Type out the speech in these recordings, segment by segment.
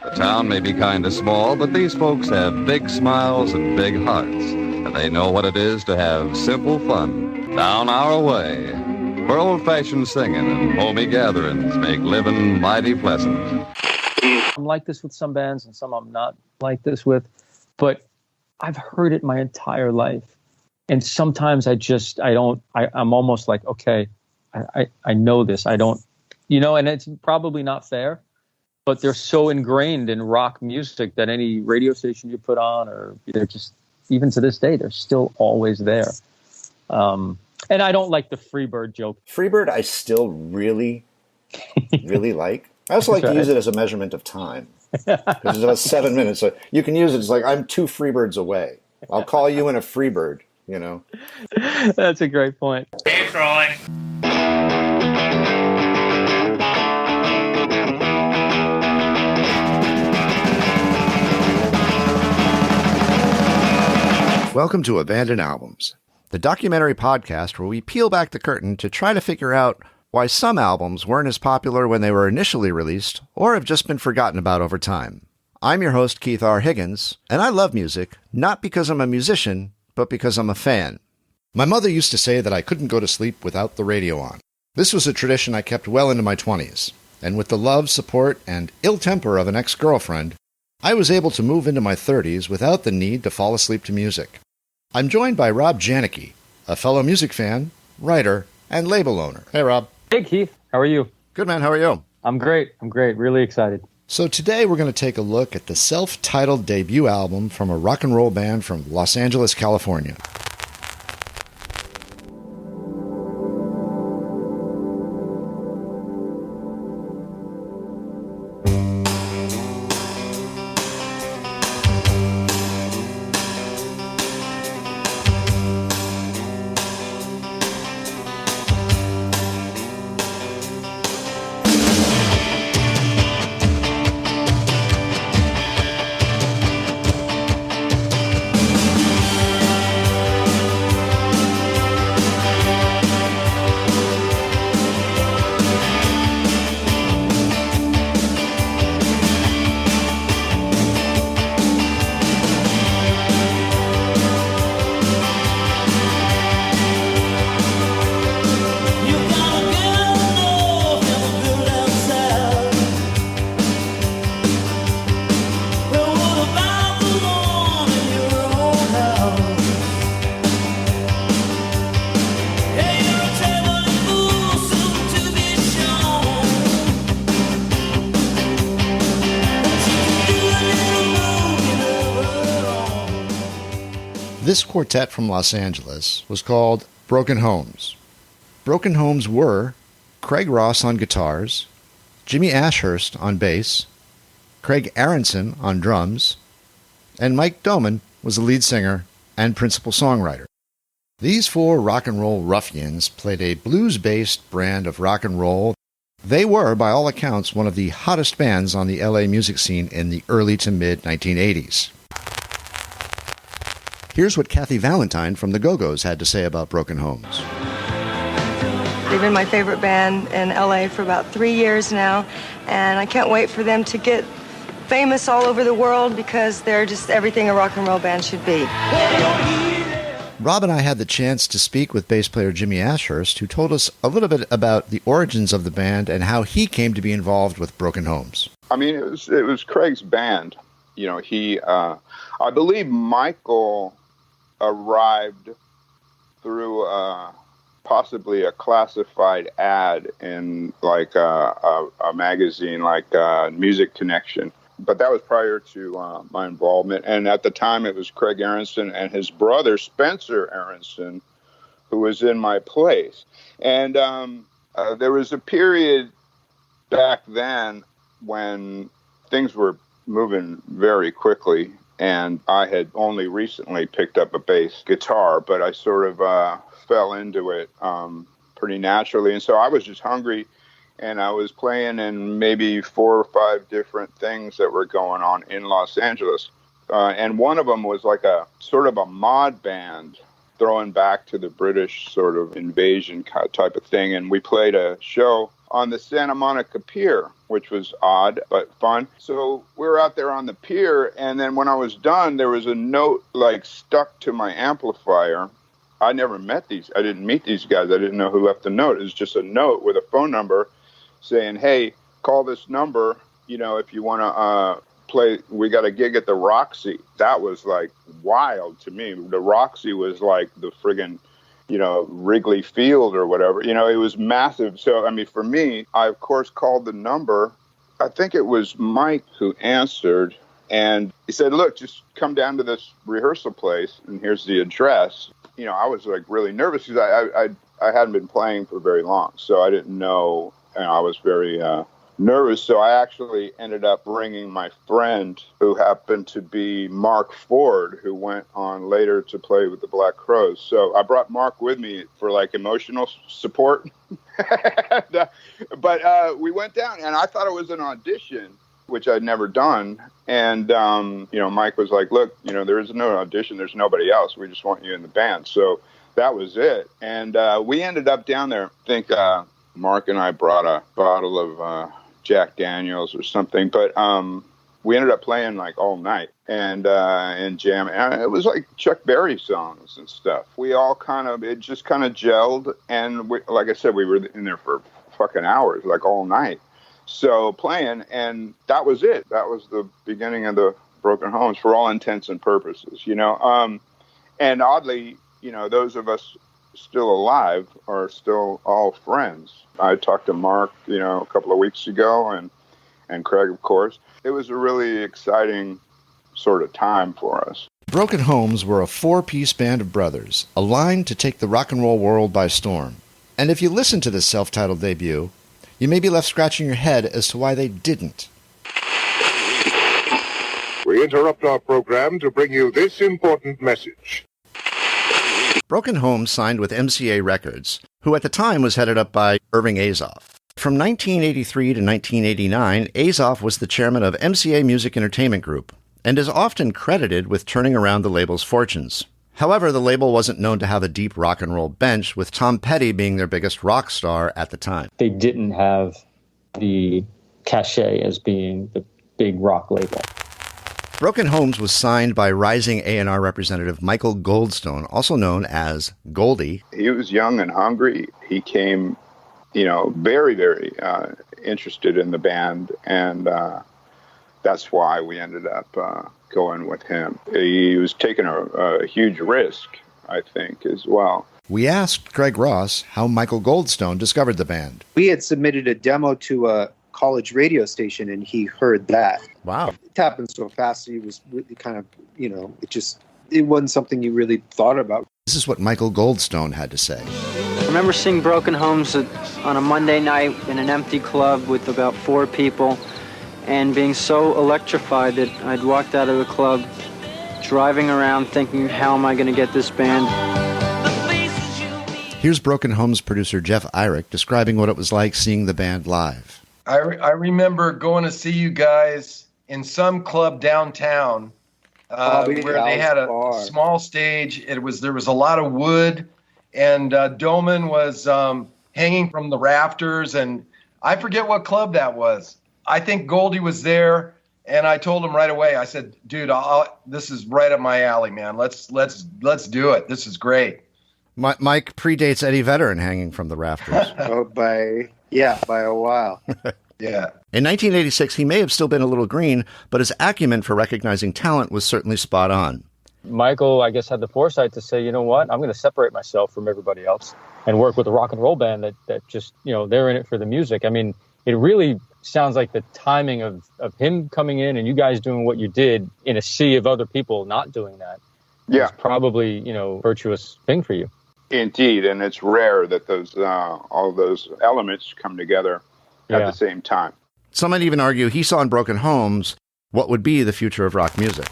The town may be kind of small, but these folks have big smiles and big hearts, and they know what it is to have simple fun down our way, where old-fashioned singing and homey gatherings make living mighty pleasant. I'm like this with some bands and some I'm not like this with, but I've heard it my entire life. And sometimes I'm almost like, okay, I know this. I don't, and it's probably not fair, but they're so ingrained in rock music that any radio station you put on, or they're just, even to this day, they're still always there. And I don't like the Freebird joke. Freebird, I still really, really like. I also like to use it as a measurement of time. Because it's about 7 minutes. So you can use it. It's like, I'm 2 Freebirds away. I'll call you in a Freebird, That's a great point. Hey, Troy. Welcome to Abandoned Albums, the documentary podcast where we peel back the curtain to try to figure out why some albums weren't as popular when they were initially released or have just been forgotten about over time. I'm your host, Keith R. Higgins, and I love music, not because I'm a musician, but because I'm a fan. My mother used to say that I couldn't go to sleep without the radio on. This was a tradition I kept well into my 20s, and with the love, support, and ill temper of an ex-girlfriend, I was able to move into my 30s without the need to fall asleep to music. I'm joined by Rob Janicki, a fellow music fan, writer, and label owner. Hey, Rob. Hey, Keith. How are you? Good, man. How are you? I'm great. Really excited. So today we're going to take a look at the self-titled debut album from a rock and roll band from Los Angeles, California. This quartet from Los Angeles was called Broken Homes. Broken Homes were Craig Ross on guitars, Jimmy Ashurst on bass, Craig Aronson on drums, and Mike Doman was the lead singer and principal songwriter. These 4 rock and roll ruffians played a blues-based brand of rock and roll. They were, by all accounts, one of the hottest bands on the LA music scene in the early to mid-1980s. Here's what Kathy Valentine from the Go-Go's had to say about Broken Homes. They've been my favorite band in LA for about 3 years now, and I can't wait for them to get famous all over the world because they're just everything a rock and roll band should be. Rob and I had the chance to speak with bass player Jimmy Ashurst, who told us a little bit about the origins of the band and how he came to be involved with Broken Homes. I mean, it was Craig's band. I believe Michael arrived through possibly a classified ad in like a magazine like Music Connection. But that was prior to my involvement. And at the time, it was Craig Aronson and his brother, Spencer Aronson, who was in my place. And there was a period back then when things were moving very quickly. And I had only recently picked up a bass guitar, but I sort of fell into it pretty naturally. And so I was just hungry, and I was playing in maybe 4 or 5 different things that were going on in Los Angeles. And one of them was like a sort of a mod band throwing back to the British sort of invasion type of thing. And we played a show on the Santa Monica Pier, which was odd but fun. So we were out there on the pier, and then when I was done, there was a note like stuck to my amplifier. I didn't meet these guys. I didn't know who left the note. It was just a note with a phone number saying, hey, call this number, if you want to play. We got a gig at the Roxy. That was like wild to me. The Roxy was like the friggin', Wrigley Field or whatever. It was massive. So, for me, I, of course, called the number. I think it was Mike who answered. And he said, look, just come down to this rehearsal place, and here's the address. I was like really nervous because I hadn't been playing for very long. So I didn't know, and I was very nervous. So I actually ended up bringing my friend, who happened to be Mark Ford, who went on later to play with the Black Crowes. So I brought Mark with me for like emotional support. But we went down, and I thought it was an audition, which I'd never done. And, Mike was like, look, there is no audition. There's nobody else. We just want you in the band. So that was it. And we ended up down there. I think Mark and I brought a bottle of Jack Daniels or something. But we ended up playing like all night and jamming. It was like Chuck Berry songs and stuff. We all it just kind of gelled. And like I said, we were in there for fucking hours, like all night. So playing, and that was it. That was the beginning of the Broken Homes for all intents and purposes, And oddly, those of us still alive are still all friends. I talked to Mark, a couple of weeks ago, and Craig, of course. It was a really exciting sort of time for us. Broken Homes were a 4-piece band of brothers, aligned to take the rock and roll world by storm. And if you listen to this self-titled debut, you may be left scratching your head as to why they didn't. We interrupt our program to bring you this important message. Broken Homes signed with MCA Records, who at the time was headed up by Irving Azoff. From 1983 to 1989, Azoff was the chairman of MCA Music Entertainment Group, and is often credited with turning around the label's fortunes. However, the label wasn't known to have a deep rock and roll bench, with Tom Petty being their biggest rock star at the time. They didn't have the cachet as being the big rock label. Broken Homes was signed by rising A&R representative Michael Goldstone, also known as Goldie. He was young and hungry. He came, very, very interested in the band, and that's why we ended up going with him. He was taking a huge risk, I think, as well. We asked Craig Ross how Michael Goldstone discovered the band. We had submitted a demo to a college radio station, and he heard that. Wow. It happened so fast. He was really kind of, it wasn't something you really thought about. This is what Michael Goldstone had to say. I remember seeing Broken Homes on a Monday night in an empty club with about 4 people, and being so electrified that I'd walked out of the club driving around thinking, how am I going to get this band? Here's Broken Homes producer Jeff Eyrich describing what it was like seeing the band live. I remember going to see you guys in some club downtown where they had a small stage. There was a lot of wood, and Doman was hanging from the rafters, and I forget what club that was. I think Goldie was there, and I told him right away. I said, "Dude, this is right up my alley, man. Let's do it. This is great." Mike predates Eddie Vedder hanging from the rafters. by a while. Yeah. In 1986, he may have still been a little green, but his acumen for recognizing talent was certainly spot on. Michael, I guess, had the foresight to say, you know what, I'm going to separate myself from everybody else and work with a rock and roll band that just, they're in it for the music. I mean, it really sounds like the timing of him coming in and you guys doing what you did in a sea of other people not doing that. Yeah. Was probably, virtuous thing for you. Indeed, and it's rare that those all those elements come together at the same time. Some might even argue he saw in Broken Homes what would be the future of rock music.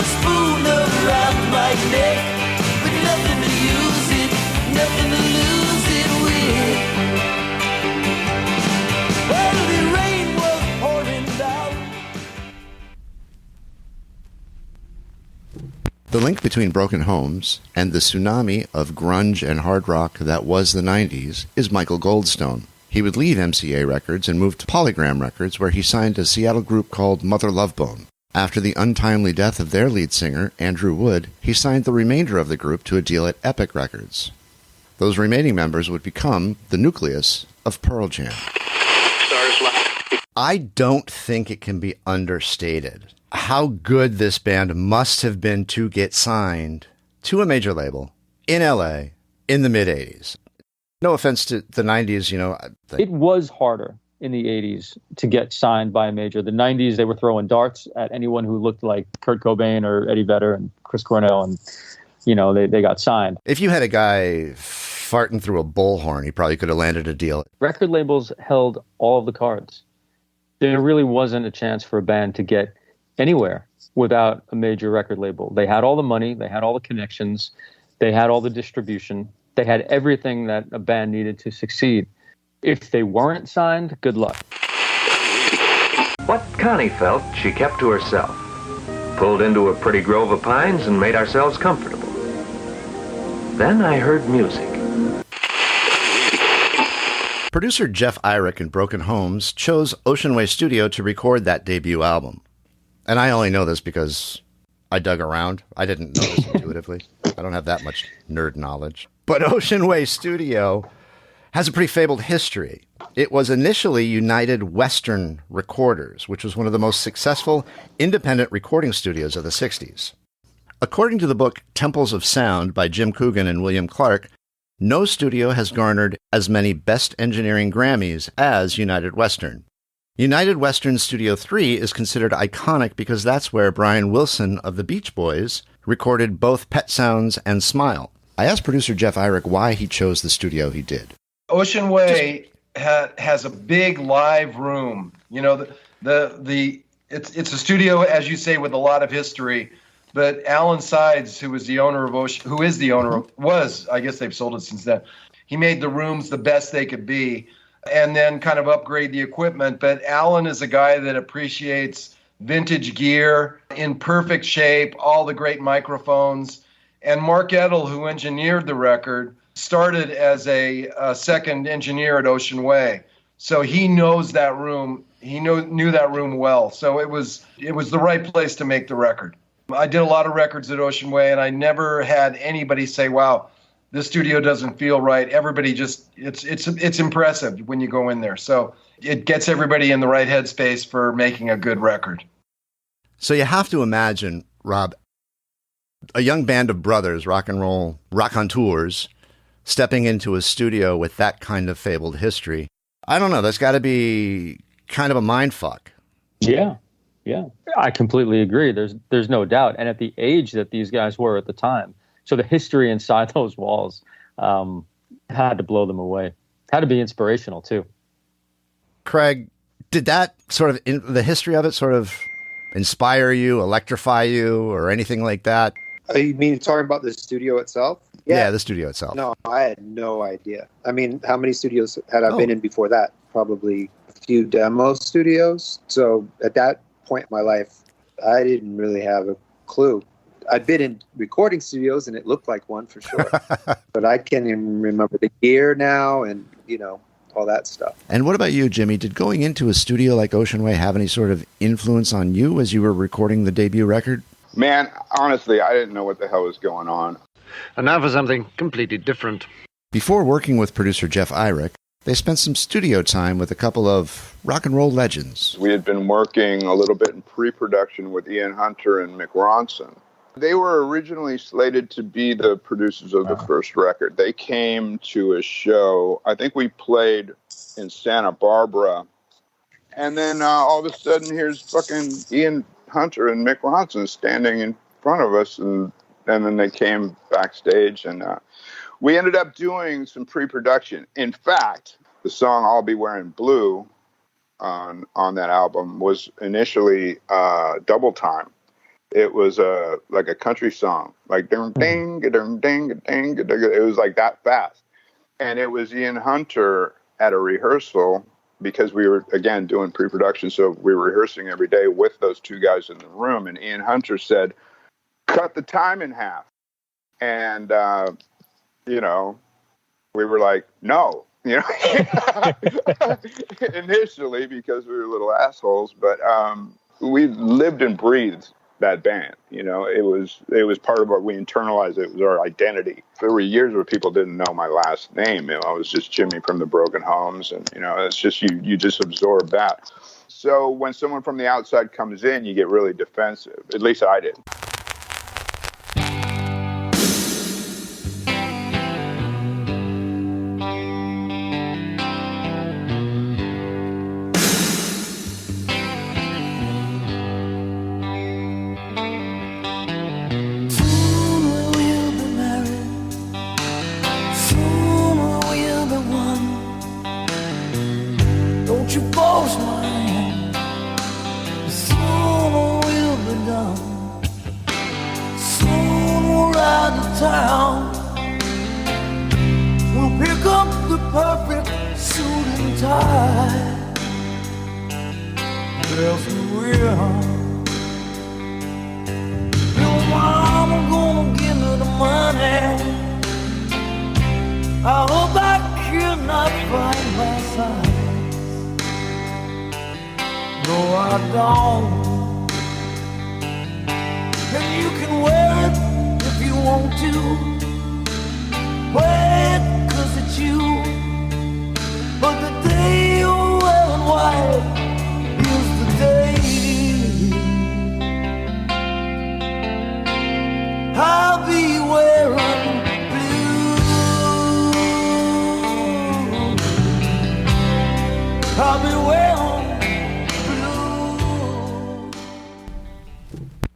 a spoon around my neck, but nothing to use it, nothing to lose it with. Well, the rain was pouring down. The link between Broken Homes and the tsunami of grunge and hard rock that was the 90s is Michael Goldstone. He would leave MCA Records and move to Polygram Records, where he signed a Seattle group called Mother Love Bone. After the untimely death of their lead singer, Andrew Wood, he signed the remainder of the group to a deal at Epic Records. Those remaining members would become the nucleus of Pearl Jam. I don't think it can be understated how good this band must have been to get signed to a major label in LA in the mid-'80s. No offense to the 90s, It was harder in the 80s to get signed by a major. The 90s, they were throwing darts at anyone who looked like Kurt Cobain or Eddie Vedder and Chris Cornell, and, they got signed. If you had a guy farting through a bullhorn, he probably could have landed a deal. Record labels held all of the cards. There really wasn't a chance for a band to get anywhere without a major record label. They had all the money, they had all the connections, they had all the distribution. They had everything that a band needed to succeed. If they weren't signed, good luck. What Connie felt, she kept to herself. Pulled into a pretty grove of pines and made ourselves comfortable. Then I heard music. Producer Jeff Eyrich and Broken Homes chose Ocean Way Studio to record that debut album. And I only know this because I dug around. I didn't know this intuitively. I don't have that much nerd knowledge. But Ocean Way Studio has a pretty fabled history. It was initially United Western Recorders, which was one of the most successful independent recording studios of the 60s. According to the book Temples of Sound by Jim Coogan and William Clark, no studio has garnered as many Best Engineering Grammys as United Western. United Western Studio 3 is considered iconic because that's where Brian Wilson of the Beach Boys recorded both Pet Sounds and Smile. I asked producer Jeff Eyrich why he chose the studio he did. Ocean Way has a big live room. It's a studio, as you say, with a lot of history. But Alan Sides, who is the owner of I guess they've sold it since then. He made the rooms the best they could be, and then kind of upgrade the equipment. But Alan is a guy that appreciates vintage gear in perfect shape, all the great microphones. And Mark Edel, who engineered the record, started as a second engineer at Ocean Way. So he knows that room. He knew that room well. So it was the right place to make the record. I did a lot of records at Ocean Way, and I never had anybody say, wow, this studio doesn't feel right. Everybody just, it's impressive when you go in there. So it gets everybody in the right headspace for making a good record. So you have to imagine, Rob, a young band of brothers, rock and roll, raconteurs, stepping into a studio with that kind of fabled history. I don't know. That's got to be kind of a mind fuck. Yeah. I completely agree. There's no doubt. And at the age that these guys were at the time, so the history inside those walls had to blow them away. Had to be inspirational too. Craig, did that sort of, the history of it sort of inspire you, electrify you, or anything like that? You mean talking about the studio itself? Yeah, the studio itself. No, I had no idea. I mean, how many studios had I been in before that? Probably a few demo studios. So at that point in my life, I didn't really have a clue. I'd been in recording studios and it looked like one for sure. But I can't even remember the gear now and, all that stuff. And what about you, Jimmy? Did going into a studio like Ocean Way have any sort of influence on you as you were recording the debut record? Man, honestly, I didn't know what the hell was going on. And now for something completely different. Before working with producer Jeff Eyrich, they spent some studio time with a couple of rock and roll legends. We had been working a little bit in pre-production with Ian Hunter and Mick Ronson. They were originally slated to be the producers of the first record. They came to a show. I think we played in Santa Barbara. And then all of a sudden, here's fucking Ian Hunter and Mick Ronson standing in front of us. And then they came backstage. And we ended up doing some pre-production. In fact, the song I'll Be Wearing Blue on that album was initially Double Time. It was like a country song, like ding ding ding ding ding. It was like that fast, and it was Ian Hunter at a rehearsal because we were again doing pre-production, so we were rehearsing every day with those two guys in the room. And Ian Hunter said, "Cut the time in half," and you know, we were like, "No." You know, initially because we were little assholes, but we lived and breathed that band. You know, it was part of what we internalized. It was our identity. There were years where people didn't know my last name. You know, I was just Jimmy from the Broken Homes, and you know, it's just you just absorb that. So when someone from the outside comes in, you get really defensive. At least I did.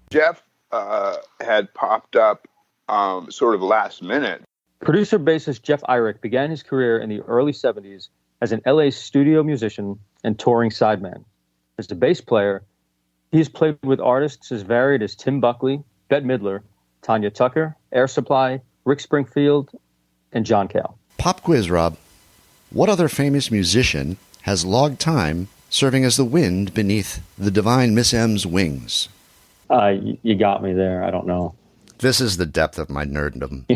Jeff had popped up sort of last minute. Producer-bassist Jeff Irick began his career in the early 70s as an LA studio musician and touring sideman. As a bass player, he has played with artists as varied as Tim Buckley, Bette Midler, Tanya Tucker, Air Supply, Rick Springfield, and John Cale. Pop quiz, Rob. What other famous musician has logged time serving as the wind beneath the divine Miss M's wings? You got me there. I don't know. This is the depth of my nerddom.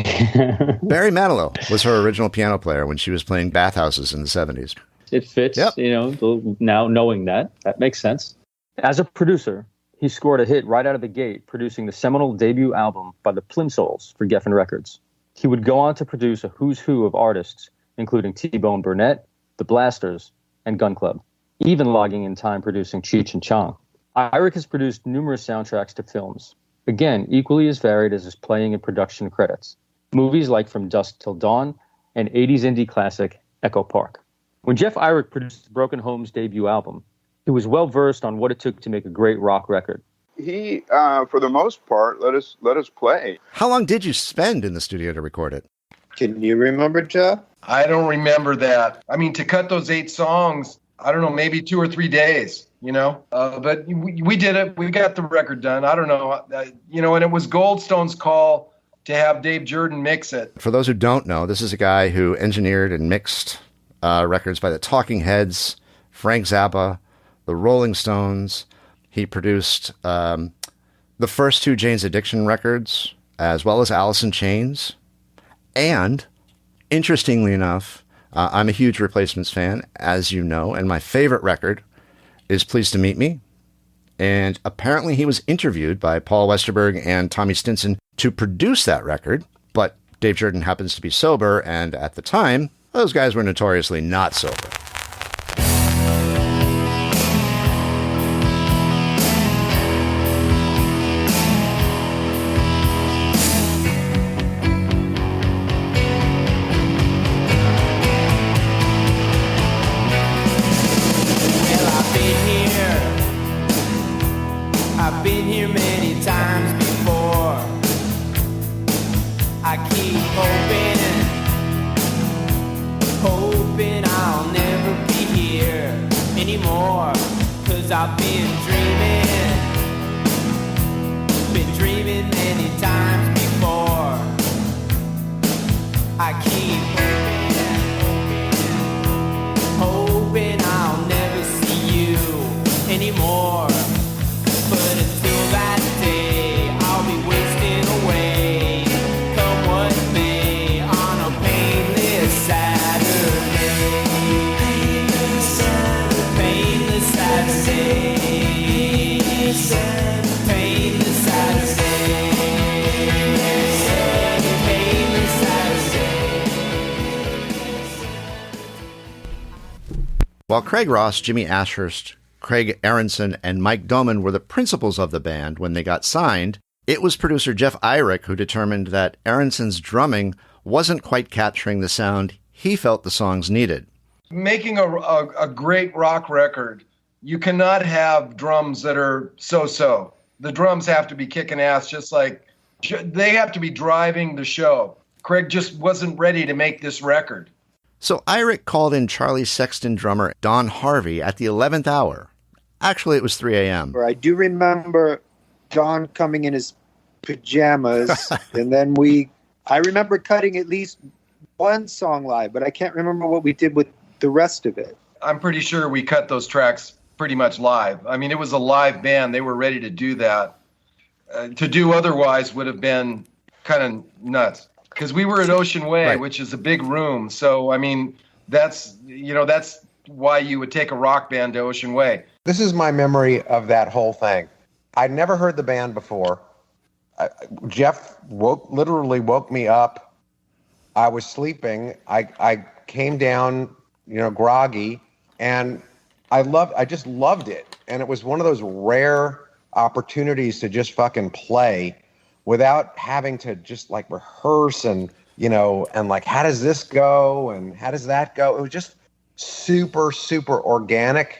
Barry Manilow was her original piano player when she was playing bathhouses in the 70s. It fits, yep. You know, now knowing that makes sense. As a producer, he scored a hit right out of the gate, producing the seminal debut album by the Plimsouls for Geffen Records. He would go on to produce a who's who of artists, including T-Bone Burnett, The Blasters, and Gun Club, even logging in time producing Cheech and Chong. Irick has produced numerous soundtracks to films, again, equally as varied as his playing and production credits. Movies like From Dusk Till Dawn and 80s indie classic Echo Park. When Jeff Irick produced Broken Home's debut album, he was well-versed on what it took to make a great rock record. He, for the most part, let us play. How long did you spend in the studio to record it? Can you remember, Jeff? I don't remember that. I mean, to cut those 8 songs, I don't know, maybe 2 or 3 days. You know, but we did it. We got the record done. I don't know, you know, and it was Goldstone's call to have Dave Jordan mix it. For those who don't know, this is a guy who engineered and mixed records by the Talking Heads, Frank Zappa, the Rolling Stones. He produced the first 2 Jane's Addiction records, as well as Alice in Chains. And, interestingly enough, I'm a huge Replacements fan, as you know, and my favorite record is Pleased to Meet Me. And apparently he was interviewed by Paul Westerberg and Tommy Stinson to produce that record, but Dave Jordan happens to be sober, and at the time, those guys were notoriously not sober. I've been dreaming, dreaming many times before. I keep hoping I'll never see you anymore. But until that day, I'll be wasting away, come what may, on a painless Saturday. Painless Saturday. Painless Saturday. Painless Saturday. Painless Saturday. While Craig Ross, Jimmy Ashurst, Craig Aronson, and Mike Doman were the principals of the band when they got signed, it was producer Jeff Eyrich who determined that Aronson's drumming wasn't quite capturing the sound he felt the songs needed. Making a great rock record, you cannot have drums that are so-so. The drums have to be kicking ass, just like they have to be driving the show. Craig just wasn't ready to make this record. So Eyrich called in Charlie Sexton drummer Don Harvey at the 11th hour. Actually, it was 3 a.m. I do remember Don coming in his pajamas, and then I remember cutting at least one song live, but I can't remember what we did with the rest of it. I'm pretty sure we cut those tracks pretty much live. I mean, it was a live band. They were ready to do that. To do otherwise would have been kind of nuts. Because we were at Ocean Way, right, which is a big room. So, I mean, that's why you would take a rock band to Ocean Way. This is my memory of that whole thing. I'd never heard the band before. Jeff literally woke me up. I was sleeping. I came down, groggy, and I just loved it. And it was one of those rare opportunities to just fucking play without having to just like rehearse and like, how does this go? And how does that go? It was just super, super organic.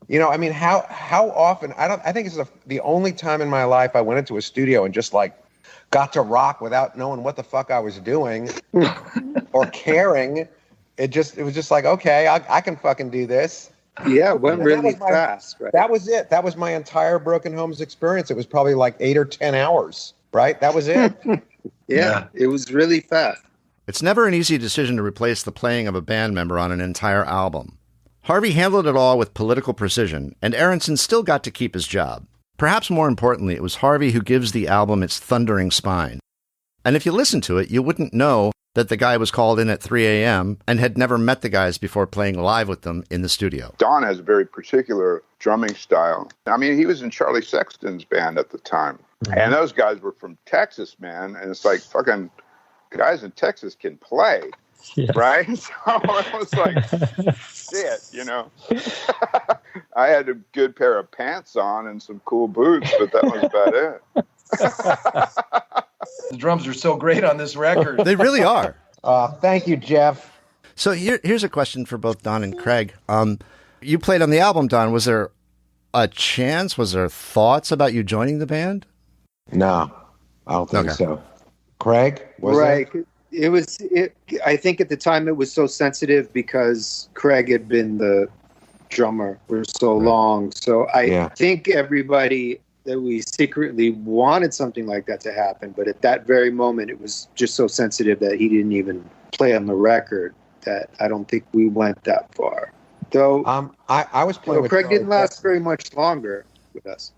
I mean, how often, I think it's the only time in my life I went into a studio and just like got to rock without knowing what the fuck I was doing or caring. It was just like, okay, I can fucking do this. Yeah, it went really fast. Right? That was it. That was my entire Broken Homes experience. It was probably like 8 or 10 hours, right? That was it. Yeah, it was really fast. It's never an easy decision to replace the playing of a band member on an entire album. Harvey handled it all with political precision, and Aronson still got to keep his job. Perhaps more importantly, it was Harvey who gives the album its thundering spine. And if you listen to it, you wouldn't know that the guy was called in at 3 a.m. and had never met the guys before playing live with them in the studio. Don has a very particular drumming style. I mean, he was in Charlie Sexton's band at the time. Mm-hmm. And those guys were from Texas, man. And it's like fucking guys in Texas can play. Yeah. Right? So it was like, shit, I had a good pair of pants on and some cool boots, but that was about it. The drums are so great on this record. They really are. Thank you, Jeff. So here's a question for both Don and Craig. You played on the album, Don. Was there a chance? Was there thoughts about you joining the band? No, I don't think so. Craig? Right. I think at the time it was so sensitive because Craig had been the drummer for so long. So I think everybody that we secretly wanted something like that to happen. But at that very moment, it was just so sensitive that he didn't even play on the record that I don't think we went that far. Though I was playing with Craig didn't last very much longer with us.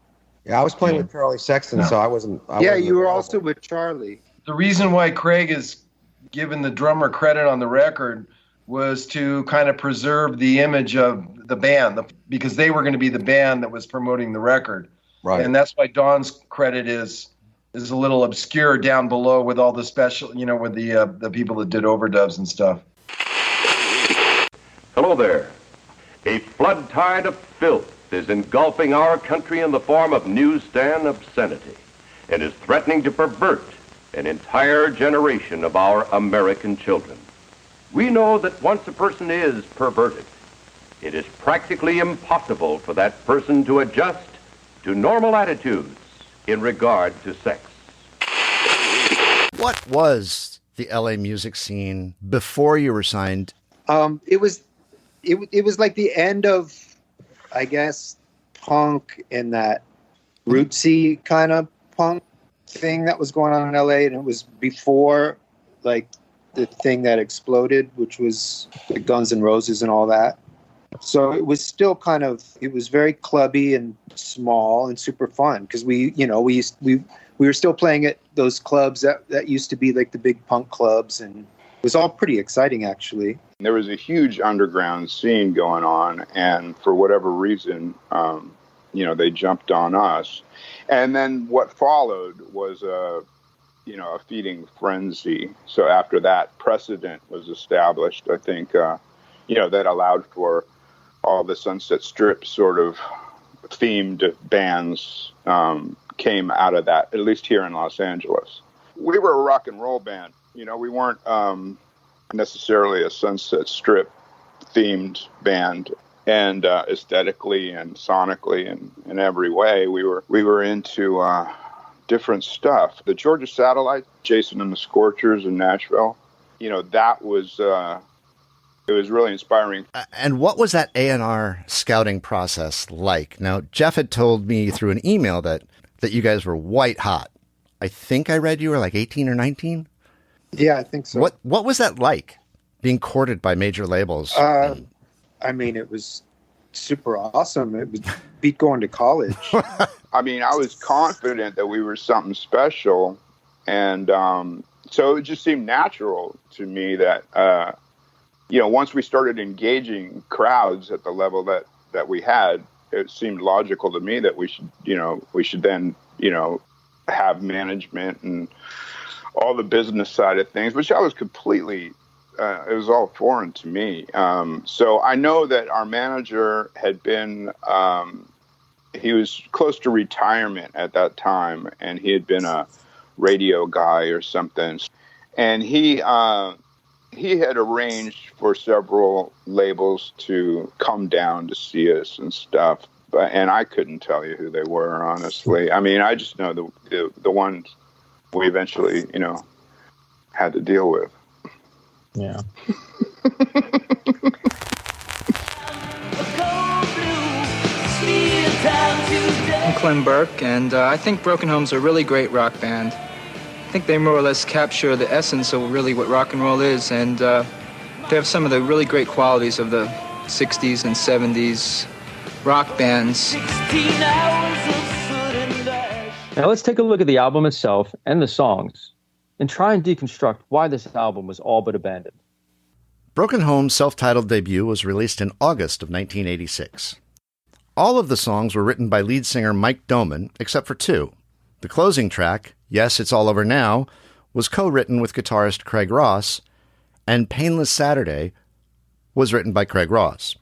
Yeah, I was playing with Charlie Sexton, so I wasn't. You were also with Charlie. The reason why Craig is given the drummer credit on the record was to kind of preserve the image of the band, because they were going to be the band that was promoting the record. Right. And that's why Don's credit is a little obscure down below with all the special, with the people that did overdubs and stuff. Hello there. A flood tide of filth is engulfing our country in the form of newsstand obscenity and is threatening to pervert an entire generation of our American children. We know that once a person is perverted, it is practically impossible for that person to adjust to normal attitudes in regard to sex. What was the LA music scene before you were signed? It was like the end of, I guess, punk and that rootsy kind of punk. thing that was going on in LA, and it was before like the thing that exploded, which was the Guns N' Roses and all that. So it was still it was very clubby and small and super fun because we were still playing at those clubs that used to be like the big punk clubs, and it was all pretty exciting actually. There was a huge underground scene going on, and for whatever reason, they jumped on us. And then what followed was a feeding frenzy. So after that, precedent was established, I think, that allowed for all the Sunset Strip sort of themed bands came out of that, at least here in Los Angeles. We were a rock and roll band. We weren't necessarily a Sunset Strip themed band. And aesthetically and sonically and in every way, we were into different stuff. The Georgia Satellite, Jason and the Scorchers in Nashville, that was it was really inspiring. And what was that A&R scouting process like? Now, Jeff had told me through an email that you guys were white hot. I think I read you were like 18 or 19. Yeah, I think so. What was that like, being courted by major labels? I mean, it was super awesome. It was beat going to college. I mean, I was confident that we were something special. And so it just seemed natural to me that, once we started engaging crowds at the level that we had, it seemed logical to me that we should then, have management and all the business side of things, which I was completely it was all foreign to me. So I know that our manager had been, he was close to retirement at that time, and he had been a radio guy or something. And he had arranged for several labels to come down to see us and stuff. And I couldn't tell you who they were, honestly. I mean, I just know the ones we eventually, had to deal with. Yeah. I'm Clem Burke, and I think Broken Home's a really great rock band. I think they more or less capture the essence of really what rock and roll is, and they have some of the really great qualities of the 60s and 70s rock bands. Now let's take a look at the album itself and the songs and try and deconstruct why this album was all but abandoned. Broken Home's self-titled debut was released in August of 1986. All of the songs were written by lead singer Mike Doman, except for two. The closing track, Yes, It's All Over Now, was co-written with guitarist Craig Ross, and Painless Saturday was written by Craig Ross.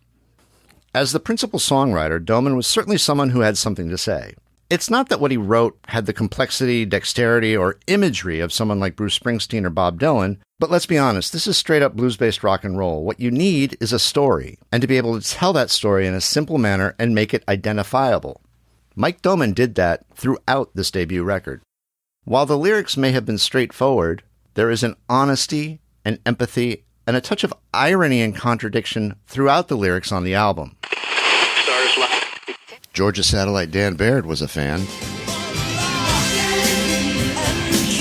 As the principal songwriter, Doman was certainly someone who had something to say. It's not that what he wrote had the complexity, dexterity, or imagery of someone like Bruce Springsteen or Bob Dylan, but let's be honest, this is straight-up blues-based rock and roll. What you need is a story, and to be able to tell that story in a simple manner and make it identifiable. Mike Doman did that throughout this debut record. While the lyrics may have been straightforward, there is an honesty, an empathy, and a touch of irony and contradiction throughout the lyrics on the album. Georgia Satellite Dan Baird was a fan.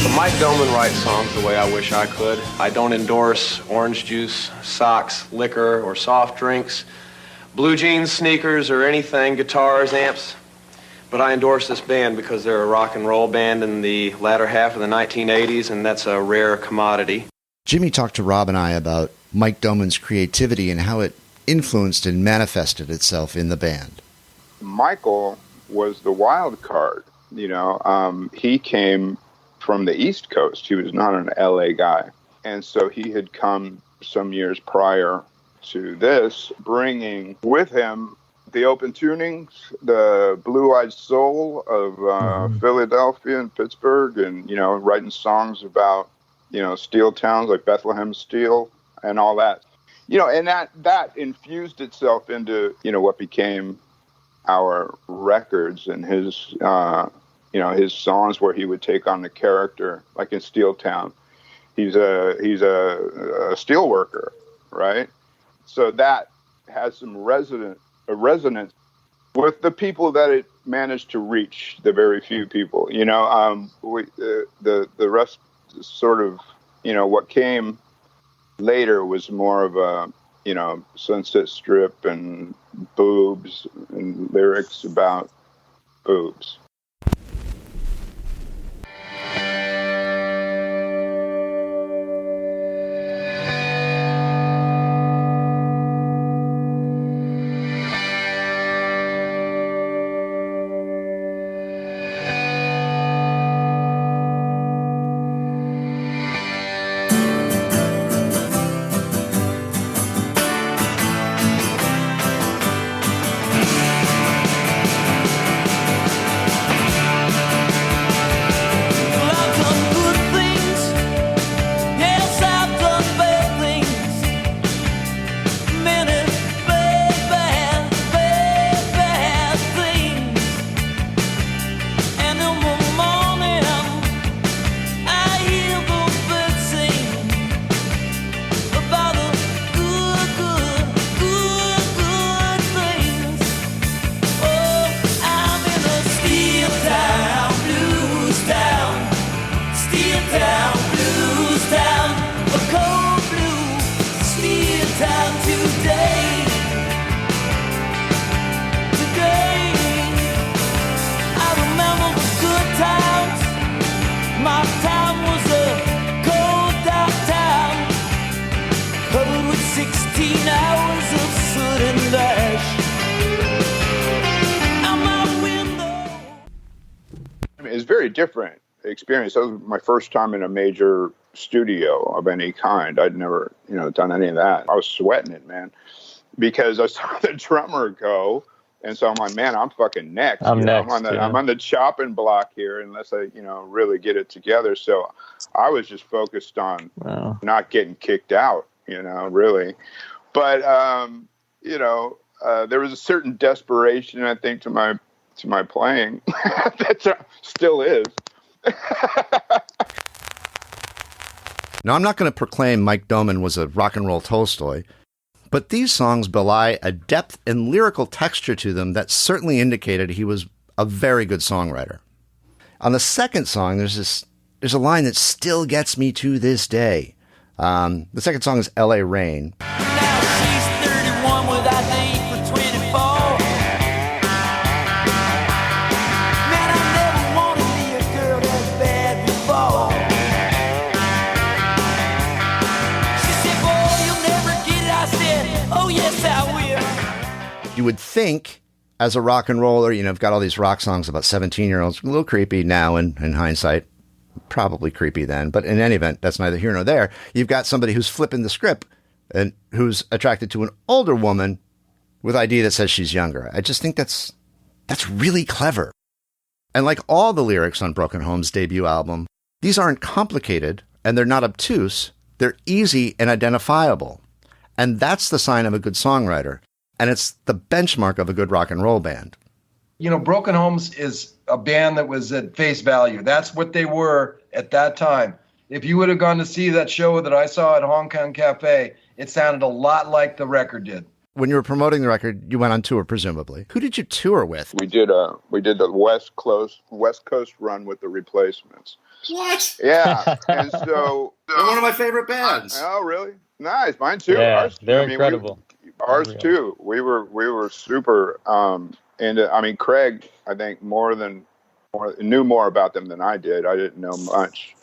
Well, Mike Doman writes songs the way I wish I could. I don't endorse orange juice, socks, liquor, or soft drinks, blue jeans, sneakers, or anything, guitars, amps. But I endorse this band because they're a rock and roll band in the latter half of the 1980s, and that's a rare commodity. Jimmy talked to Rob and I about Mike Doman's creativity and how it influenced and manifested itself in the band. Michael was the wild card. He came from the East Coast. He was not an LA guy. And so he had come some years prior to this, bringing with him the open tunings, the blue-eyed soul of Philadelphia and Pittsburgh, and, writing songs about, steel towns like Bethlehem Steel and all that. And that infused itself into, what became our records, and his his songs where he would take on the character, like in Steel Town. He's a steel worker, right? So that has some resonance with the people that managed to reach the very few people. You know, the rest sort of, you know, what came later was more of a, you know, Sunset Strip and boobs and lyrics about boobs. It's very different experience. That was my first time in a major studio of any kind. I'd never, you know, done any of that. I was sweating it, man, because I saw the drummer go, and so I'm like, man, I'm fucking next. I'm next. I'm on the chopping block here, unless I, you know, really get it together. So I was just focused on not getting kicked out, you know, really. But you know, there was a certain desperation, I think, to my playing that still is. Now, I'm not going to proclaim Mike Doman was a rock and roll Tolstoy, but these songs belie a depth and lyrical texture to them that certainly indicated he was a very good songwriter. On the second song, there's a line that still gets me to this day. The second song is L.A. Rain. Now she's 31 without the for 24. You would think, as a rock and roller, you know, I've got all these rock songs about 17-year-olds, a little creepy now in hindsight, probably creepy then, but in any event, that's neither here nor there. You've got somebody who's flipping the script and who's attracted to an older woman with ID that says she's younger. I just think that's really clever. And like all the lyrics on Broken Home's debut album, these aren't complicated and they're not obtuse. They're easy and identifiable. And that's the sign of a good songwriter. And it's the benchmark of a good rock and roll band. You know, Broken Homes is a band that was at face value. That's what they were at that time. If you would have gone to see that show that I saw at Hong Kong Cafe, it sounded a lot like the record did. When you were promoting the record, you went on tour, presumably. Who did you tour with? We did the West Coast run with the Replacements. What? Yeah, and so they're one of my favorite bands. Oh, really? Nice, mine too. Yeah, they're incredible. Ours too. We were super into. I mean, Craig, I think knew more about them than I did. I didn't know much,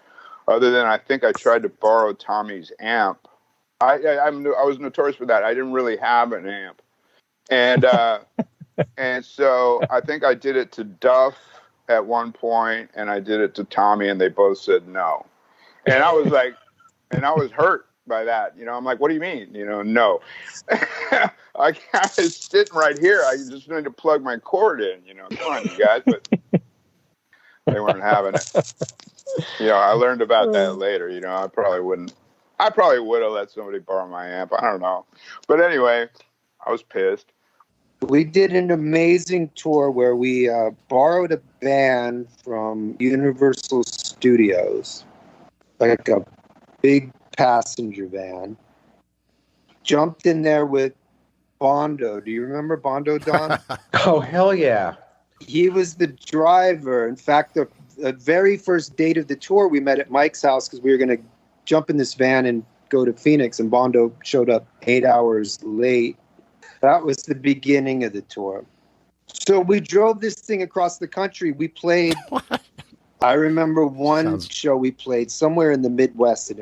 other than I think I tried to borrow Tommy's amp. I was notorious for that. I didn't really have an amp, and and so I think I did it to Duff at one point, and I did it to Tommy, and they both said no, and I was like, and I was hurt by that. You know, I'm like, what do you mean? You know, no. I was sitting right here. I just need to plug my cord in. You know, come on, you guys, but they weren't having it. You know, I learned about that later. You know, I probably would have let somebody borrow my amp. I don't know. But anyway, I was pissed. We did an amazing tour where we borrowed a band from Universal Studios, like a big passenger van. Jumped in there with Bondo. Do you remember Bondo, Don? Oh, hell yeah. He was the driver. In fact, the very first date of the tour, we met at Mike's house because we were going to jump in this van and go to Phoenix, and Bondo showed up 8 hours late. That was the beginning of the tour. So we drove this thing across the country. We played. I remember one show we played somewhere in the Midwest, and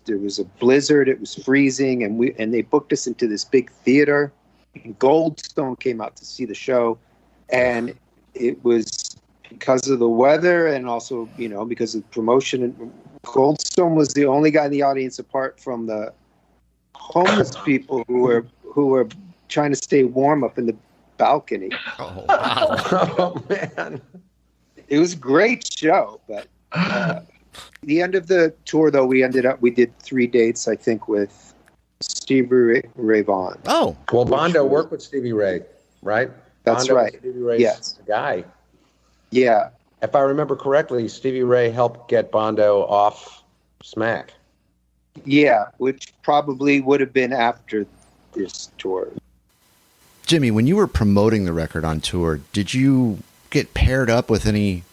there was a blizzard. It was freezing, and they booked us into this big theater. And Goldstone came out to see the show, and it was because of the weather and also because of promotion. And Goldstone was the only guy in the audience, apart from the homeless people who were trying to stay warm up in the balcony. Oh, wow. Oh, man. It was a great show, but the end of the tour, though, we did 3 dates, I think, with Stevie Ray Vaughan. Oh. Well, Bondo worked with Stevie Ray, right? That's Bondo right. was Stevie Ray's guy. Yeah. If I remember correctly, Stevie Ray helped get Bondo off Smack. Yeah, which probably would have been after this tour. Jimmy, when you were promoting the record on tour, did you get paired up with any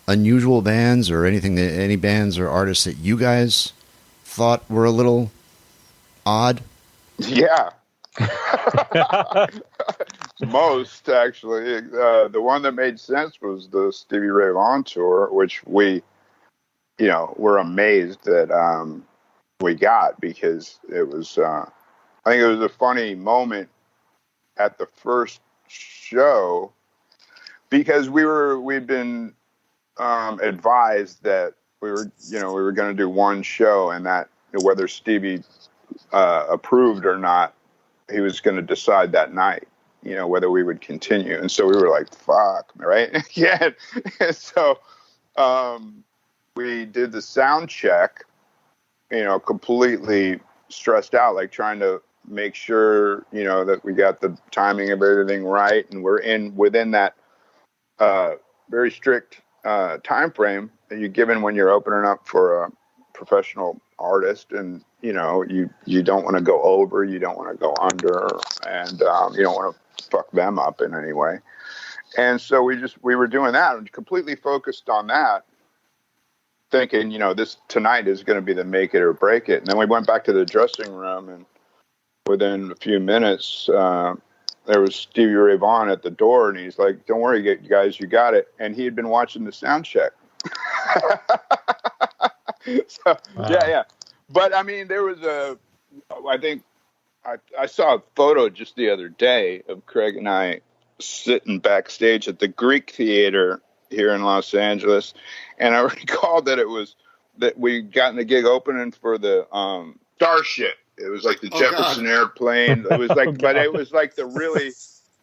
unusual bands or any bands or artists that you guys thought were a little odd? Yeah. Most, actually. The one that made sense was the Stevie Ray Vaughan tour, which we, were amazed that we got, because it was, I think it was a funny moment at the first show, because we'd been advised that we were going to do one show, and that whether Stevie approved or not, he was going to decide that night, whether we would continue. And so we were like, fuck, right? Yeah. And so we did the sound check, completely stressed out, like trying to make sure, that we got the timing of everything right. And we're within that very strict time frame that you're given when you're opening up for a professional artist. And, you don't want to go over, you don't want to go under, and you don't want to fuck them up in any way. And so we were doing that and completely focused on that, thinking, this tonight is going to be the make it or break it. And then we went back to the dressing room, and within a few minutes, there was Stevie Ray Vaughan at the door, and he's like, "Don't worry, guys, you got it." And he had been watching the sound check. So, wow. Yeah. But I mean, there was I think I saw a photo just the other day of Craig and I sitting backstage at the Greek Theater here in Los Angeles. And I recall that we gotten the gig opening for the Starship. It was like the Jefferson Airplane. It was like, but it was like the really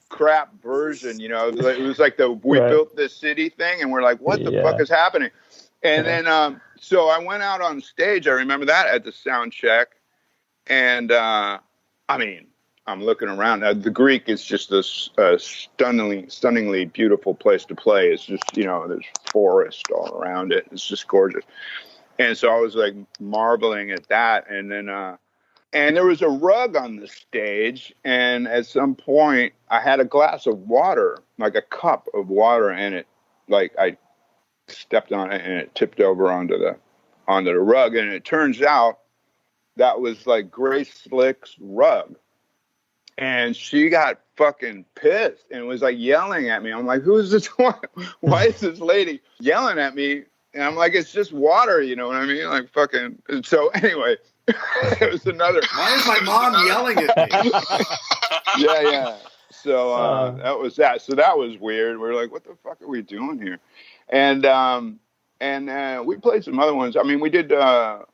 crap version, it was like we built this city thing, and we're like, what the fuck is happening? And then, so I went out on stage. I remember that at the sound check. And, I mean, I'm looking around. The Greek is just a stunningly beautiful place to play. It's just, there's forest all around it. It's just gorgeous. And so I was like marveling at that. And then, and there was a rug on the stage. And at some point I had a glass of water, like a cup of water, and it, like, I stepped on it and it tipped over onto the rug. And it turns out that was like Grace Slick's rug. And she got fucking pissed and was like yelling at me. I'm like, who's this one? Why is this lady yelling at me? And I'm like, it's just water, you know what I mean? Like fucking. So anyway, it was another. Why is my mom yelling at me? Yeah. So that was that. So that was weird. We were like, what the fuck are we doing here? And we played some other ones. I mean, we did a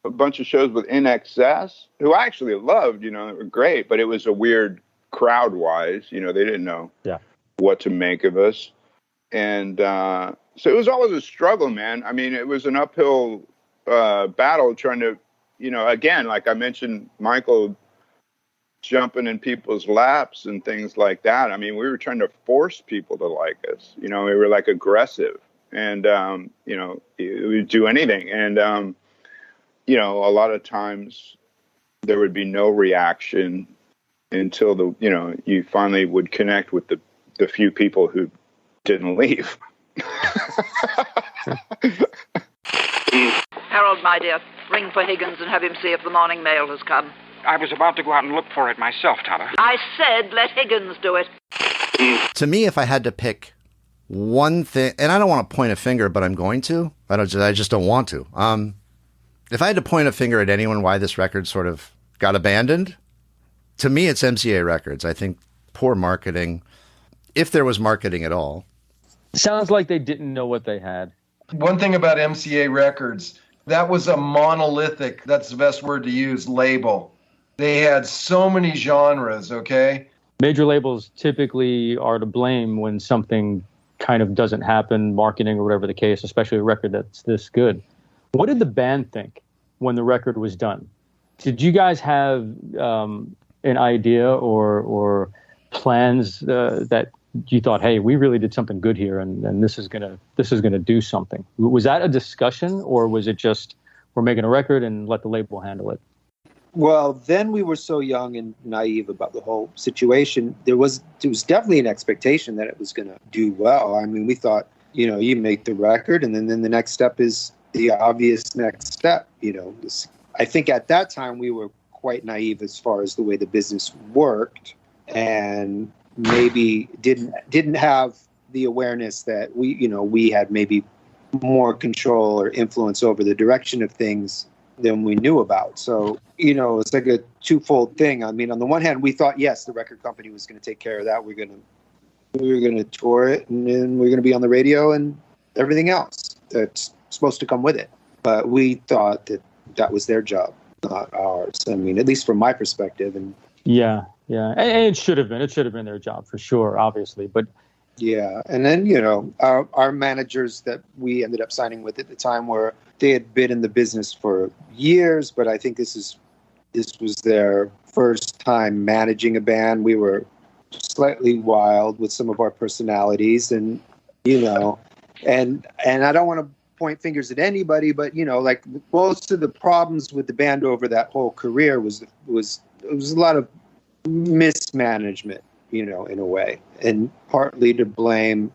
bunch of shows with In Excess, who I actually loved, they were great, but it was a weird crowd-wise, they didn't know what to make of us. And so it was always a struggle, man. I mean, it was an uphill battle trying to, again, like I mentioned, Michael jumping in people's laps and things like that. I mean, we were trying to force people to like us. We were like aggressive, and, we'd do anything. And, a lot of times there would be no reaction until you finally would connect with the few people who didn't leave. Harold, my dear, ring for Higgins and have him see if the morning mail has come. I was about to go out and look for it myself, Tyler. I said let Higgins do it. To me, if I had to pick one thing, and I don't want to point a finger, but I'm going to. I just don't want to. If I had to point a finger at anyone why this record sort of got abandoned, to me, it's MCA Records. I think poor marketing, if there was marketing at all. Sounds like they didn't know what they had. One thing about MCA Records, that was a monolithic, that's the best word to use, label. They had so many genres, okay? Major labels typically are to blame when something kind of doesn't happen, marketing or whatever the case, especially a record that's this good. What did the band think when the record was done? Did you guys have an idea or plans that you thought, hey, we really did something good here, and this is gonna do something? Was that a discussion, or was it just we're making a record and let the label handle it? Well, then we were so young and naive about the whole situation. There was definitely an expectation that it was going to do well. I mean, we thought, you make the record, and then the next step is the obvious next step. I think at that time we were quite naive as far as the way the business worked, and maybe didn't have the awareness that we had maybe more control or influence over the direction of things than we knew about. So, it's like a twofold thing. I mean, on the one hand, we thought, yes, the record company was going to take care of that. We were going to tour it, and then we're going to be on the radio and everything else that's supposed to come with it. But we thought that was their job, not ours. I mean, at least from my perspective. And yeah. And it should have been their job for sure, obviously. But yeah. And then, our managers that we ended up signing with at the time they had been in the business for years, but I think this was their first time managing a band. We were slightly wild with some of our personalities, and and I don't want to point fingers at anybody, but like most of the problems with the band over that whole career was a lot of mismanagement, in a way, and partly to blame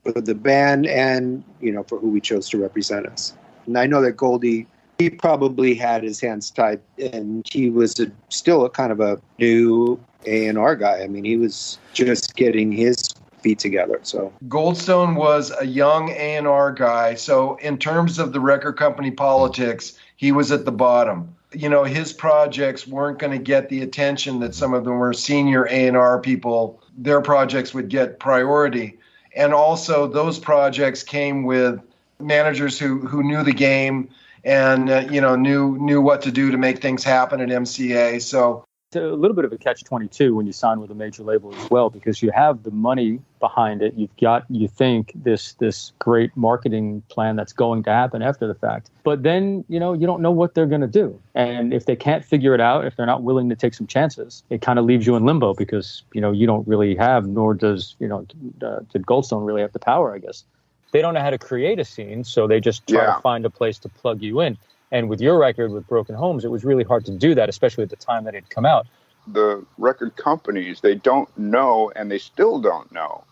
for the band and for who we chose to represent us. And I know that Goldie, he probably had his hands tied, and he was still a kind of a new A&R guy. I mean, he was just getting his feet together. So Goldstone was a young A&R guy. So in terms of the record company politics, he was at the bottom. His projects weren't going to get the attention that some of them were senior A&R people. Their projects would get priority. And also those projects came with managers who knew the game and knew what to do to make things happen at MCA. So it's a little bit of a catch-22 when you sign with a major label as well, because you have the money behind it. You've got, you think, this great marketing plan that's going to happen after the fact. But then, you don't know what they're going to do. And if they can't figure it out, if they're not willing to take some chances, it kind of leaves you in limbo because, you don't really have, nor does, did Goldstone really have the power, I guess. They don't know how to create a scene, so they just try to find a place to plug you in. And with your record, with Broken Homes, it was really hard to do that, especially at the time that it had come out. The record companies, they don't know, and they still don't know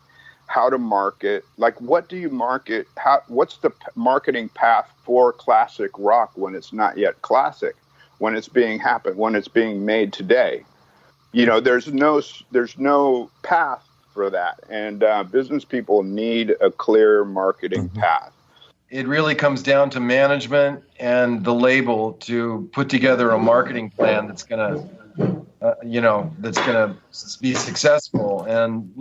how to market. Like, what do you market? What's the marketing path for classic rock when it's not yet classic, when it's when it's being made today? There's no path for that, and business people need a clear marketing path. It really comes down to management and the label to put together a marketing plan that's gonna be successful. And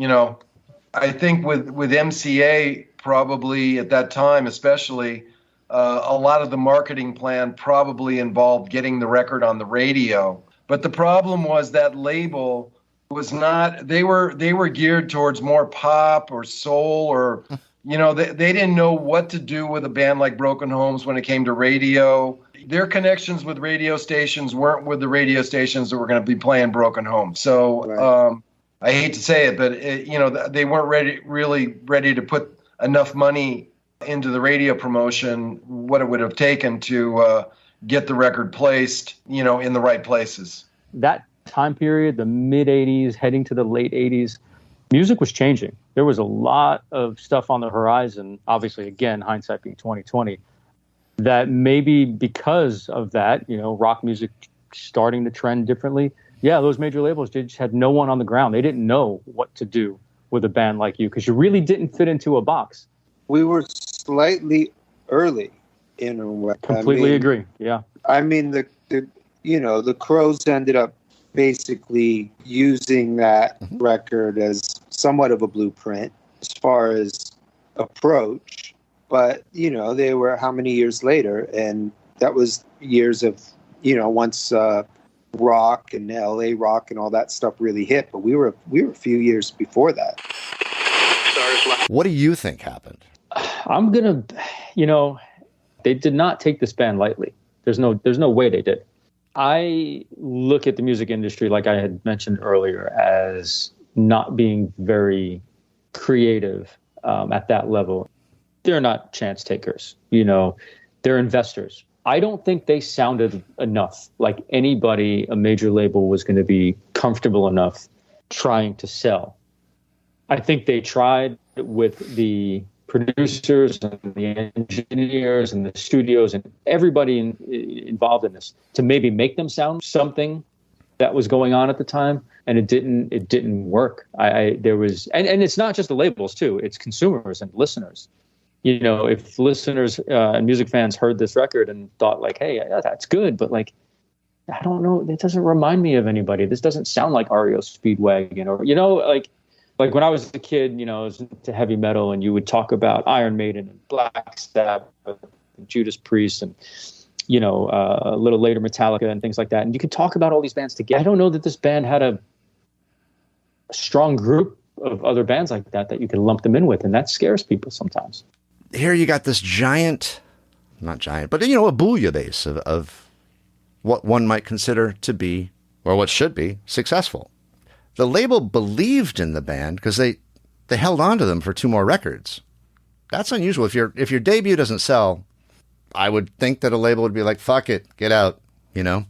I think with MCA, probably at that time especially, a lot of the marketing plan probably involved getting the record on the radio. But the problem was that label was not, they were geared towards more pop or soul, or they didn't know what to do with a band like Broken Homes when it came to radio. Their connections with radio stations weren't with the radio stations that were going to be playing Broken Homes. So I hate to say it, but they weren't really ready to put enough money into the radio promotion, what it would have taken to get the record placed, in the right places. That time period, the mid 80s, heading to the late 80s, music was changing. There was a lot of stuff on the horizon. Obviously, again, hindsight being 2020, that maybe because of that, rock music starting to trend differently. Yeah, those major labels just had no one on the ground. They didn't know what to do with a band like you because you really didn't fit into a box. We were slightly early in a way. Completely agree. Yeah. I mean, the Crows ended up basically using that record as somewhat of a blueprint as far as approach. But, they were how many years later? And that was years of, once rock and LA rock and all that stuff really hit. But we were a few years before that. What do you think happened? I'm going to, they did not take this band lightly. There's no way they did. I look at the music industry, like I had mentioned earlier, as not being very creative at that level. They're not chance takers. They're investors. I don't think they sounded enough like anybody, a major label, was going to be comfortable enough trying to sell. I think they tried with the producers and the engineers and the studios and everybody involved in this to maybe make them sound something that was going on at the time, and it didn't work. There was, and it's not just the labels too; it's consumers and listeners. If listeners and music fans heard this record and thought like, "Hey, yeah, that's good," but like, I don't know, it doesn't remind me of anybody. This doesn't sound like REO Speedwagon, or like when I was a kid, I was into heavy metal, and you would talk about Iron Maiden and Black Sabbath and Judas Priest and, a little later Metallica and things like that. And you could talk about all these bands together. I don't know that this band had a strong group of other bands like that you could lump them in with. And that scares people sometimes. Here you got this not giant, but, a bouillabaisse of what one might consider to be, or what should be, successful. The label believed in the band because they held on to them for 2 more records. That's unusual. If your debut doesn't sell, I would think that a label would be like, fuck it, get out, You know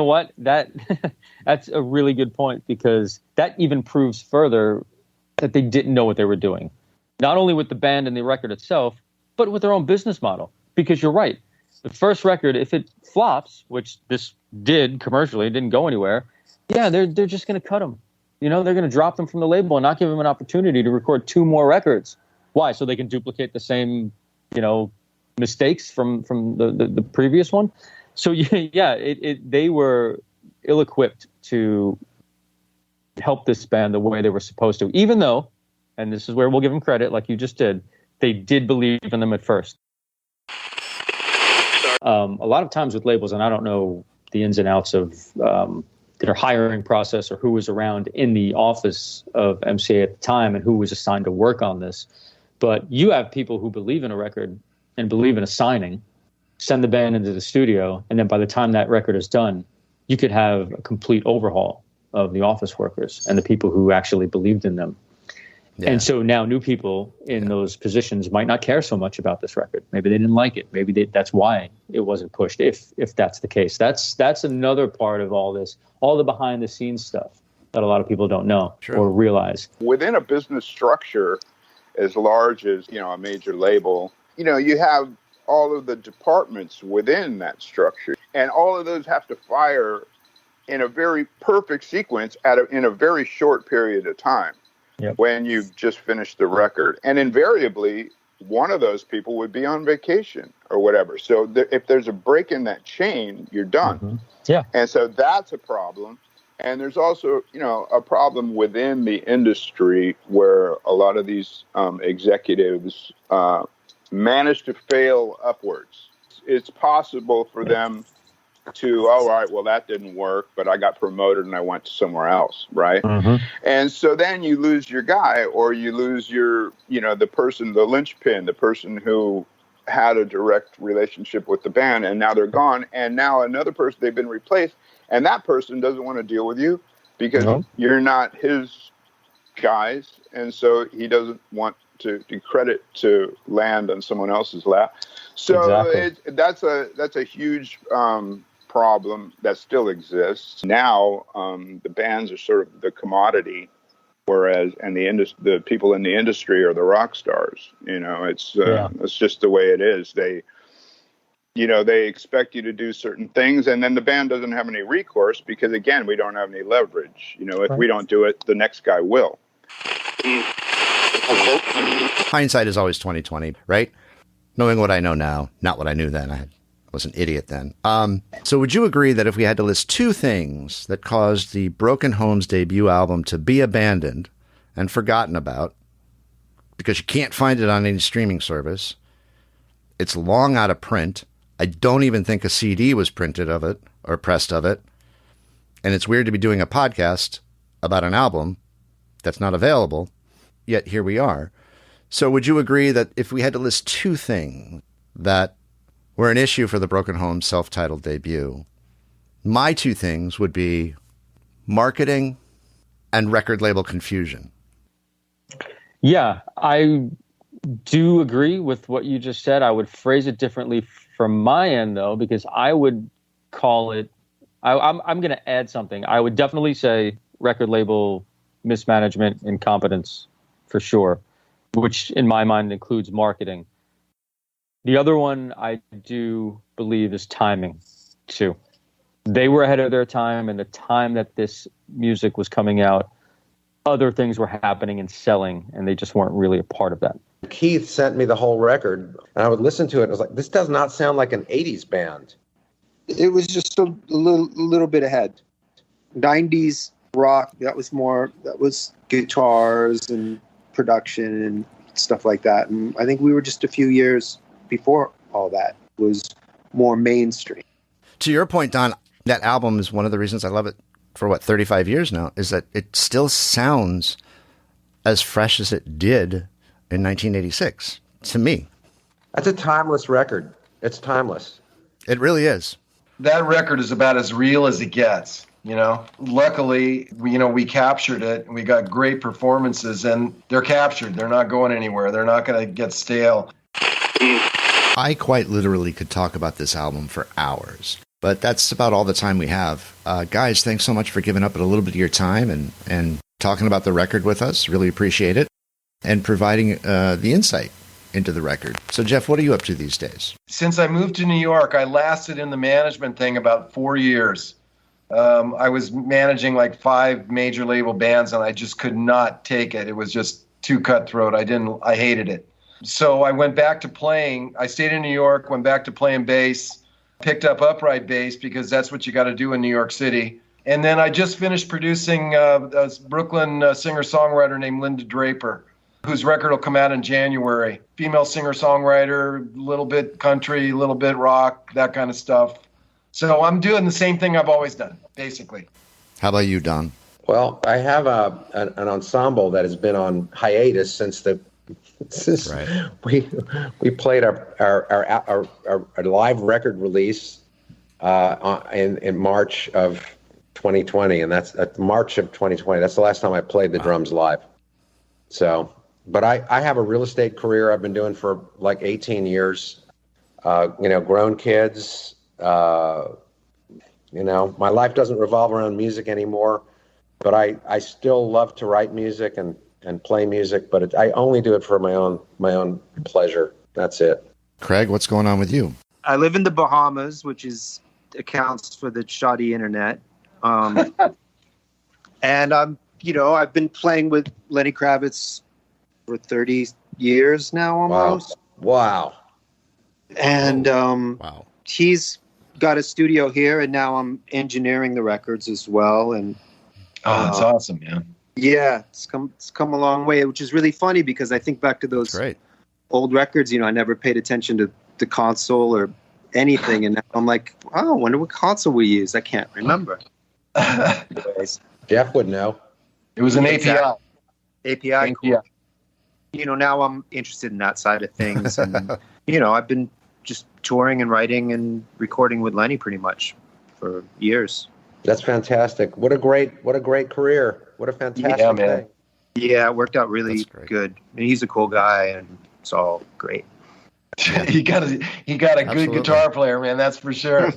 what? That's a really good point, because that even proves further that they didn't know what they were doing. Not only with the band and the record itself, but with their own business model. Because you're right. The first record, if it flops, which this did commercially, it didn't go anywhere, yeah, they're just going to cut them. They're going to drop them from the label and not give them an opportunity to record 2 more records. Why? So they can duplicate the same, mistakes from the previous one. So yeah, they were ill-equipped to help this band the way they were supposed to, even though, and this is where we'll give them credit, like you just did, they did believe in them at first. A lot of times with labels, and I don't know the ins and outs of their hiring process or who was around in the office of MCA at the time and who was assigned to work on this. But you have people who believe in a record and believe in a signing, send the band into the studio, and then by the time that record is done, you could have a complete overhaul of the office workers and the people who actually believed in them. Yeah. And so now new people in those positions might not care so much about this record. Maybe they didn't like it. Maybe that's why it wasn't pushed, if that's the case. That's another part of all this, all the behind the scenes stuff that a lot of people don't know or realize. Within a business structure as large as, a major label, you have all of the departments within that structure, and all of those have to fire in a very perfect sequence in a very short period of time. Yep. When you've just finished the record. And invariably, one of those people would be on vacation or whatever. So if there's a break in that chain, you're done. Mm-hmm. Yeah. And so that's a problem. And there's also, a problem within the industry where a lot of these executives manage to fail upwards. It's possible for them to, all right, well, that didn't work, but I got promoted and I went to somewhere else, right? Mm-hmm. And so then you lose your guy, or you lose your, the person, the linchpin, the person who had a direct relationship with the band, and now they're gone. And now another person, they've been replaced, and that person doesn't want to deal with you because you're not his guys. And so he doesn't want the credit to land on someone else's lap. So that's a huge problem that still exists. Now the bands are sort of the commodity whereas the people in the industry are the rock stars. It's just the way it is. They expect you to do certain things, and then the band doesn't have any recourse because, again, we don't have any leverage. If we don't do it, the next guy will. Hindsight is always 20/20, right? Knowing what I know now, not what I knew then. I was an idiot then. So would you agree that if we had to list two things that caused the Broken Homes debut album to be abandoned and forgotten about, because you can't find it on any streaming service, it's long out of print, I don't even think a CD was printed of it or pressed of it, and it's weird to be doing a podcast about an album that's not available, yet here we are. So would you agree that if we had to list two things that were an issue for the Broken Homes self-titled debut, my two things would be marketing and record label confusion? Yeah, I do agree with what you just said. I would phrase it differently from my end, though, because I would call it, I'm going to add something. I would definitely say record label mismanagement, incompetence, for sure, which in my mind includes marketing. The other one I do believe is timing, too. They were ahead of their time, and the time that this music was coming out, other things were happening and selling, and they just weren't really a part of that. Keith sent me the whole record, and I would listen to it, and I was like, this does not sound like an 80s band. It was just a little bit ahead. 90s rock, that was guitars and production and stuff like that. And I think we were just a few years before all that was more mainstream. To your point, Don, that album is one of the reasons I love it for 35 years now, is that it still sounds as fresh as it did in 1986 to me. That's a timeless record. It's timeless. It really is. That record is about as real as it gets. Luckily, we captured it and we got great performances, and they're captured. They're not going anywhere. They're not going to get stale. I quite literally could talk about this album for hours, but that's about all the time we have. Guys, thanks so much for giving up a little bit of your time and talking about the record with us. Really appreciate it, and providing the insight into the record. So, Jeff, what are you up to these days? Since I moved to New York, I lasted in the management thing about 4 years. I was managing like 5 major label bands, and I just could not take it. It was just too cutthroat. I hated it. So I went back to playing. I stayed in New York, went back to playing bass, picked up upright bass because that's what you got to do in New York City. And then I just finished producing a Brooklyn singer-songwriter named Linda Draper, whose record will come out in January. Female singer-songwriter, a little bit country, a little bit rock, that kind of stuff. So I'm doing the same thing I've always done, basically. How about you, Don? Well, I have an ensemble that has been on hiatus since right. we played our live record release in March of 2020, and that's March of 2020. That's the last time I played the drums live. So, but I have a real estate career I've been doing for like 18 years. Grown kids. My life doesn't revolve around music anymore, but I still love to write music and play music, but I only do it for my own pleasure. That's it. Craig, what's going on with you? I live in the Bahamas, which accounts for the shoddy internet. And I've been playing with Lenny Kravitz for 30 years now almost. Wow. And wow. He's got a studio here, and now I'm engineering the records as well. And that's awesome, man. Yeah, it's come a long way, which is really funny because I think back to those old records. I never paid attention to the console or anything, and now I'm like, oh, I wonder what console we use. I can't remember. Anyways, Jeff would know. It was an API. API. Cool. Now I'm interested in that side of things, and I've been just touring and writing and recording with Lenny pretty much for years. That's fantastic. What a great career. What a fantastic thing. Yeah, it worked out really good. And he's a cool guy, and it's all great. he got a good guitar player, man. That's for sure.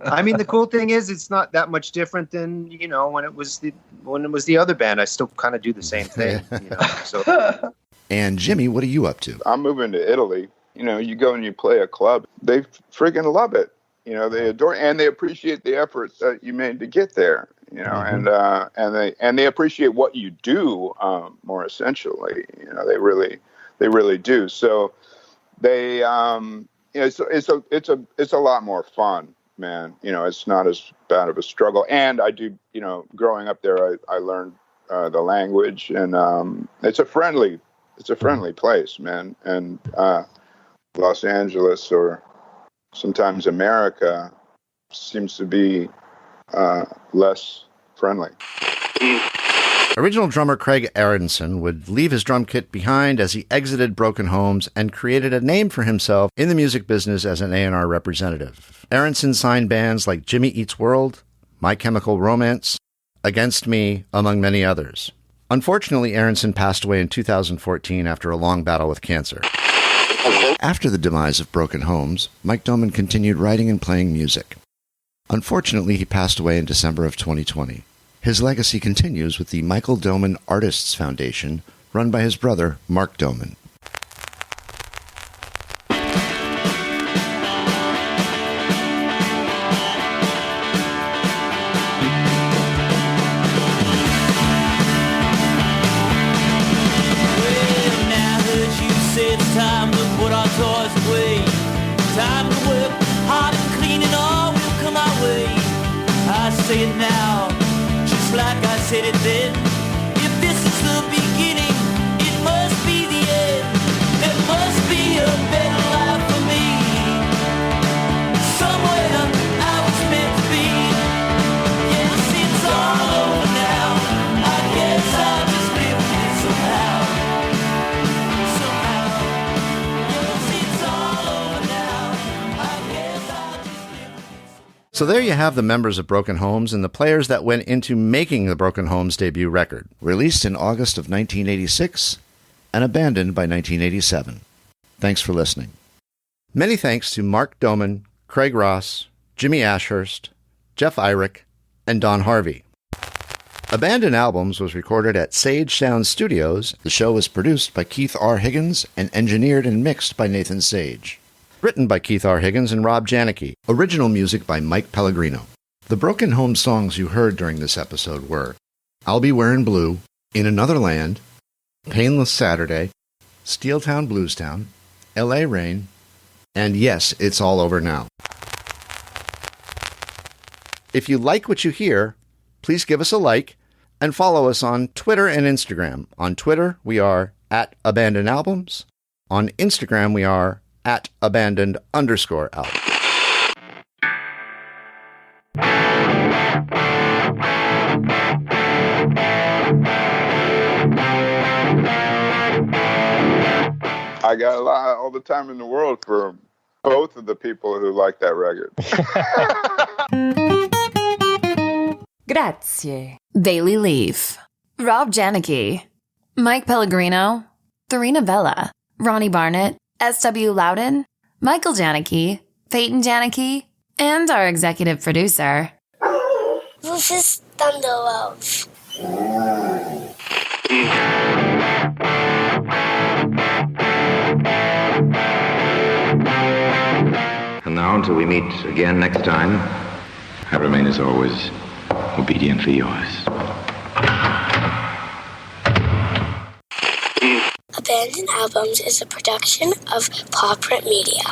I mean, the cool thing is it's not that much different than, you know, when it was the other band. I still kind of do the same thing. You know, so. And Jimmy, what are you up to? I'm moving to Italy. You know, you go and you play a club. They friggin' love it. You know, they adore and they appreciate the effort that you made to get there. You know, and they appreciate what you do more essentially. You know, they really do. So they, you know, it's a lot more fun, man. You know, it's not as bad of a struggle. And I do, you know, growing up there, I learned the language, and it's a friendly place, man. And Los Angeles or sometimes America seems to be less friendly. Original drummer Craig Aronson would leave his drum kit behind as he exited Broken Homes and created a name for himself in the music business as an A&R representative. Aronson signed bands like Jimmy Eats World, My Chemical Romance, Against Me, among many others. Unfortunately, Aronson passed away in 2014 after a long battle with cancer. After the demise of Broken Homes, Mike Doman continued writing and playing music. Unfortunately, he passed away in December of 2020. His legacy continues with the Michael Doman Artists Foundation, run by his brother, Mark Doman. Say it now, just like I said it then. If this is the beginning, it must be the end. There must be a better life for me. Somewhere I was meant to be. Yes, it's all over now. I guess I'll just live with it somehow. Yes, it's all over now. I guess I'll just live with it. So there you have the members of Broken Homes and the players that went into making the Broken Homes debut record, released in August of 1986 and abandoned by 1987. Thanks for listening. Many thanks to Mark Doman, Craig Ross, Jimmy Ashurst, Jeff Eyrich, and Don Harvey. Abandoned Albums was recorded at Sage Sound Studios. The show was produced by Keith R. Higgins and engineered and mixed by Nathan Sage. Written by Keith R. Higgins and Rob Janicki. Original music by Mike Pellegrino. The Broken Home songs you heard during this episode were I'll Be Wearing Blue, In Another Land, Painless Saturday, Steeltown Bluestown, L.A. Rain, and Yes, It's All Over Now. If you like what you hear, please give us a like and follow us on Twitter and Instagram. On Twitter, we are @AbandonedAlbums. On Instagram, we are @abandoned_album. I got all the time in the world for both of the people who like that record. Grazie. Bailey Leaf. Rob Janicki. Mike Pellegrino. Therina Vella. Ronnie Barnett. S.W. Loudon, Michael Janicki, Peyton Janicki, and our executive producer, Rufus Thunderwolf. And now, until we meet again next time, I remain as always obediently yours. Abandoned Albums is a production of Paw Print Media.